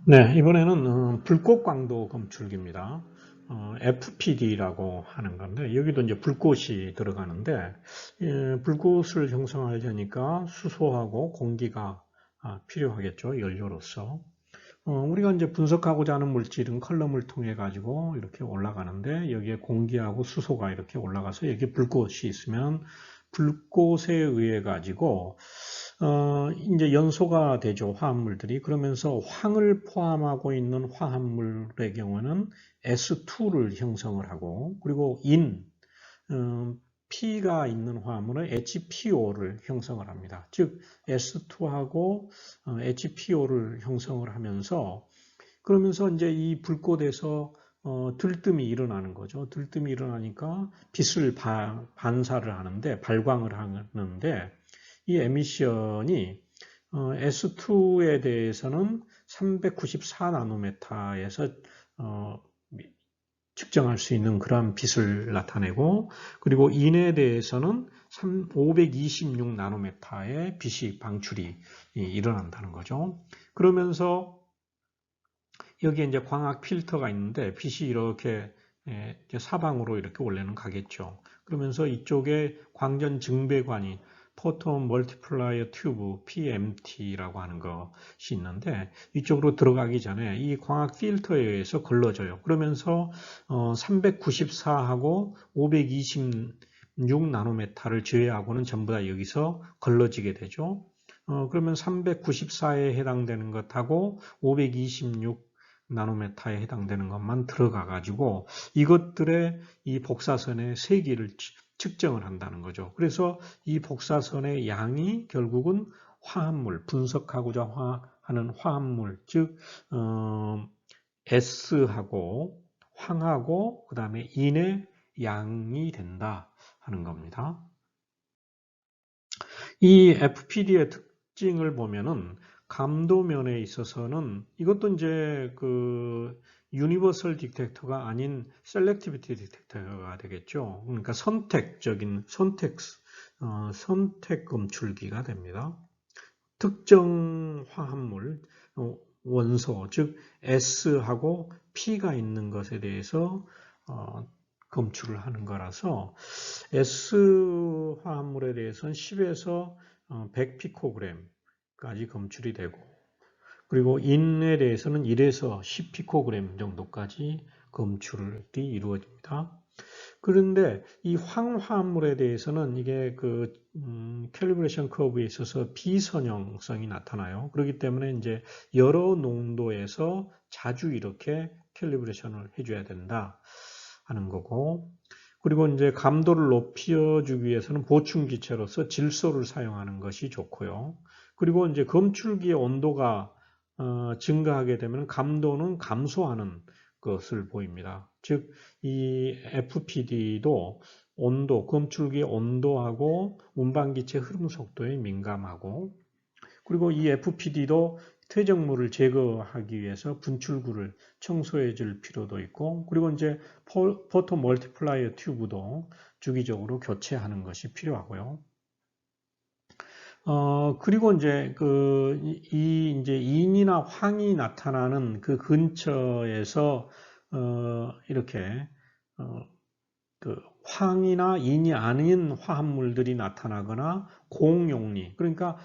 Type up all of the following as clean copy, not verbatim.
네, 이번에는 불꽃 광도 검출기입니다. FPD라고 하는 건데 여기도 이제 불꽃이 들어가는데 불꽃을 형성하려니까 수소하고 공기가 필요하겠죠, 연료로서. 우리가 이제 분석하고자 하는 물질은 컬럼을 통해 가지고 이렇게 올라가는데 여기에 공기하고 수소가 이렇게 올라가서 여기 불꽃이 있으면 불꽃에 의해 가지고 이제 연소가 되죠, 화합물들이. 그러면서 황을 포함하고 있는 화합물의 경우는 S2를 형성을 하고, 그리고 P가 있는 화합물은 HPO를 형성을 합니다. 즉, S2하고 HPO를 형성을 하면서, 그러면서 이제 이 불꽃에서 들뜸이 일어나는 거죠. 들뜸이 일어나니까 빛을 반사를 하는데, 발광을 하는데, 이 에미션이 S2에 대해서는 394 나노메타에서 측정할 수 있는 그런 빛을 나타내고, 그리고 인에 대해서는 526 나노메타의 빛이 방출이 일어난다는 거죠. 그러면서 여기에 이제 광학 필터가 있는데 빛이 이렇게 사방으로 이렇게 원래는 가겠죠. 그러면서 이쪽에 광전 증배관이 포톤 멀티플라이어 튜브 PMT라고 하는 것이 있는데 이쪽으로 들어가기 전에 이 광학 필터에 의해서 걸러져요. 그러면서 394하고 526 나노메타를 제외하고는 전부 다 여기서 걸러지게 되죠. 그러면 394에 해당되는 것하고 526 나노메타에 해당되는 것만 들어가 가지고 이것들의 이 복사선의 세기를 측정을 한다는 거죠. 그래서 이 복사선의 양이 결국은 화합물, 분석하고자 하는 화합물, 즉 S하고 황하고 그 다음에 인의 양이 된다 하는 겁니다. 이 FPD의 특징을 보면은 감도면에 있어서는 이것도 이제 그 유니버설 디텍터가 아닌 셀렉티비티 디텍터가 되겠죠. 그러니까 선택적인 선택 검출기가 됩니다. 특정 화합물 원소 즉 S하고 P가 있는 것에 대해서 검출을 하는 거라서 S 화합물에 대해서는 10에서 100피코그램까지 검출이 되고, 그리고 인에 대해서는 1에서 10피코그램 정도까지 검출이 이루어집니다. 그런데 이 황화합물에 대해서는 이게 그 캘리브레이션 커브에 있어서 비선형성이 나타나요. 그렇기 때문에 이제 여러 농도에서 자주 이렇게 캘리브레이션을 해줘야 된다 하는 거고, 그리고 이제 감도를 높여주기 위해서는 보충기체로서 질소를 사용하는 것이 좋고요. 그리고 이제 검출기의 온도가 증가하게 되면 감도는 감소하는 것을 보입니다. 즉, 이 FPD도 온도, 검출기의 온도하고 운반기체 흐름 속도에 민감하고, 그리고 이 FPD도 퇴적물을 제거하기 위해서 분출구를 청소해 줄 필요도 있고, 그리고 이제 포토 멀티플라이어 튜브도 주기적으로 교체하는 것이 필요하고요. 그리고 이제 이제 인이나 황이 나타나는 그 근처에서 이렇게 그 황이나 인이 아닌 화합물들이 나타나거나 공용리, 그러니까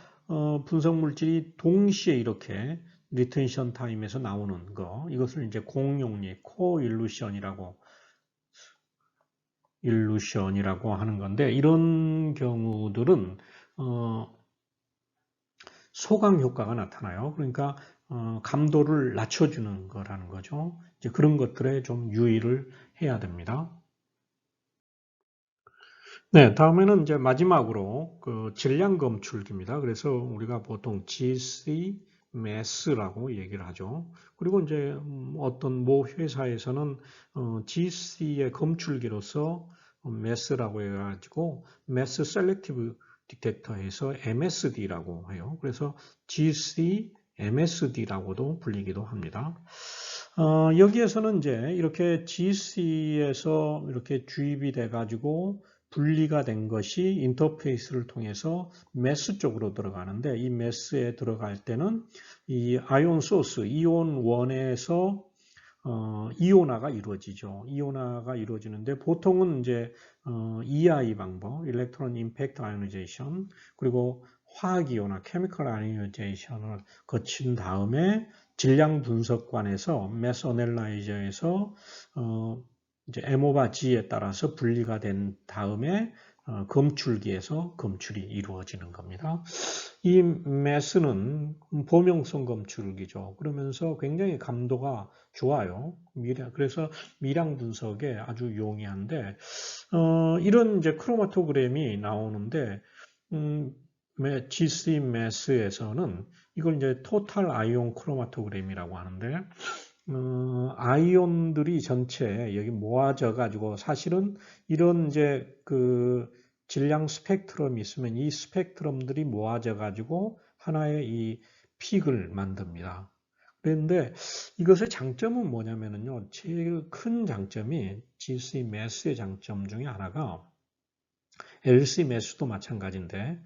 분석 물질이 동시에 이렇게 리텐션 타임에서 나오는 거, 이것을 이제 공용리, 일루션이라고 하는 건데, 이런 경우들은 소강 효과가 나타나요. 그러니까 감도를 낮춰주는 거라는 거죠. 이제 그런 것들에 좀 유의를 해야 됩니다. 네, 다음에는 이제 마지막으로 그 질량 검출기입니다. 그래서 우리가 보통 GC 매스라고 얘기를 하죠. 그리고 이제 어떤 모 회사에서는 GC의 검출기로서 매스라고 해가지고 매스 셀렉티브 디텍터에서 MSD라고 해요. 그래서 GC MSD라고도 불리기도 합니다. 여기에서는 이제 이렇게 GC에서 이렇게 주입이 돼가지고 분리가 된 것이 인터페이스를 통해서 매스 쪽으로 들어가는데, 이 매스에 들어갈 때는 이 아이온 소스, 이온 원에서 이온화가 이루어지죠. 이온화가 이루어지는데 보통은 이제 EI 방법, 일렉트론 임팩트 아이오니제이션, 그리고 화학 이온화, 케미컬 아이오니제이션을 거친 다음에 질량 분석관에서 매스 어널라이저에서 이제 M오바 G에 따라서 분리가 된 다음에 검출기에서 검출이 이루어지는 겁니다. 이 매스는 범용성 검출기죠. 그러면서 굉장히 감도가 좋아요. 그래서 미량 분석에 아주 용이한데, 이런 이제 크로마토그램이 나오는데, GC 매스에서는 이걸 이제 토탈 아이온 크로마토그램이라고 하는데, 아이온들이 전체 여기 모아져 가지고 사실은 이런 이제 그 질량 스펙트럼이 있으면 이 스펙트럼들이 모아져 가지고 하나의 이 픽을 만듭니다. 그런데 이것의 장점은 뭐냐면요. 제일 큰 장점이 GC 매스의 장점 중에 하나가 LC 매수도 마찬가지인데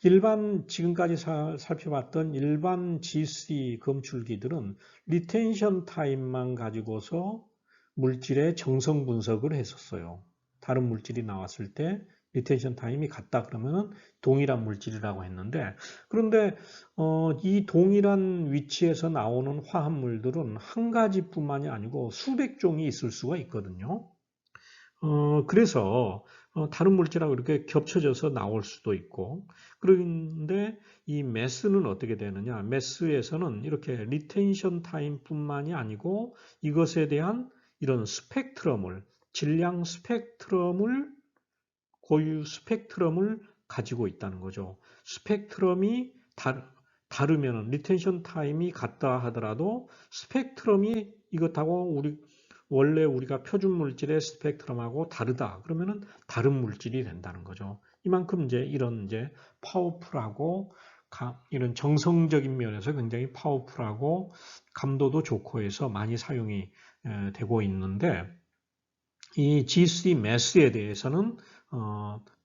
일반 지금까지 살펴봤던 일반 GC 검출기들은 리텐션 타임만 가지고서 물질의 정성 분석을 했었어요. 다른 물질이 나왔을 때 리텐션 타임이 같다 그러면 동일한 물질이라고 했는데 그런데 이 동일한 위치에서 나오는 화합물들은 한 가지뿐만이 아니고 수백 종이 있을 수가 있거든요. 그래서 다른 물질하고 이렇게 겹쳐져서 나올 수도 있고 그런데 이 매스는 어떻게 되느냐 매스에서는 이렇게 리텐션 타임뿐만이 아니고 이것에 대한 이런 스펙트럼을 질량 스펙트럼을 고유 스펙트럼을 가지고 있다는 거죠. 스펙트럼이 다르면 리텐션 타임이 같다 하더라도 스펙트럼이 이것하고 원래 우리가 표준 물질의 스펙트럼하고 다르다. 그러면은 다른 물질이 된다는 거죠. 이만큼 이런 파워풀하고 이런 정성적인 면에서 굉장히 파워풀하고 감도도 좋고 해서 많이 사용이 되고 있는데 이 GC 매스에 대해서는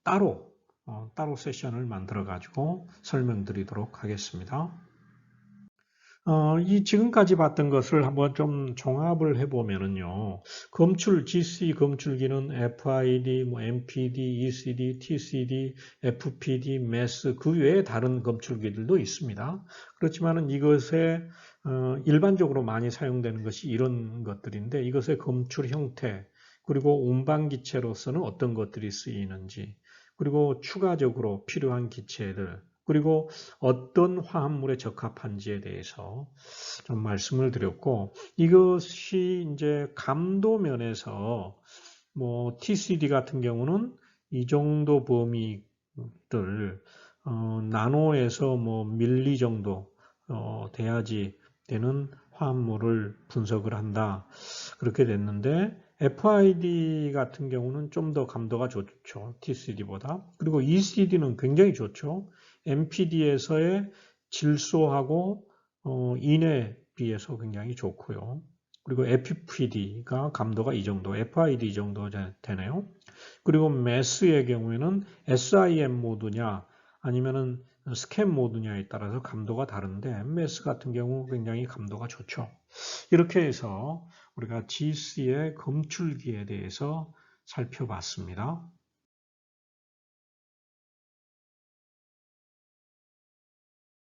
따로 세션을 만들어 가지고 설명드리도록 하겠습니다. 이 지금까지 봤던 것을 한번 좀 종합을 해보면은요. GC 검출기는 FID, MPD, ECD, TCD, FPD, MES 그 외에 다른 검출기들도 있습니다. 그렇지만은 이것에 일반적으로 많이 사용되는 것이 이런 것들인데 이것의 검출 형태 그리고 운반 기체로서는 어떤 것들이 쓰이는지 그리고 추가적으로 필요한 기체들 그리고 어떤 화합물에 적합한지에 대해서 좀 말씀을 드렸고 이것이 이제 감도 면에서 TCD 같은 경우는 이 정도 범위들 나노에서 밀리 정도 돼야지 되는 화합물을 분석을 한다 그렇게 됐는데 FID 같은 경우는 좀 더 감도가 좋죠. TCD보다. 그리고 ECD는 굉장히 좋죠. MPD에서의 질소하고 인에 비해서 굉장히 좋고요. 그리고 FPD가 감도가 이 정도, FID 이 정도 되네요. 그리고 MES의 경우에는 SIM 모드냐 아니면은 스캔 모드냐에 따라서 감도가 다른데 MS 같은 경우 굉장히 감도가 좋죠. 이렇게 해서 우리가 GC의 검출기에 대해서 살펴봤습니다.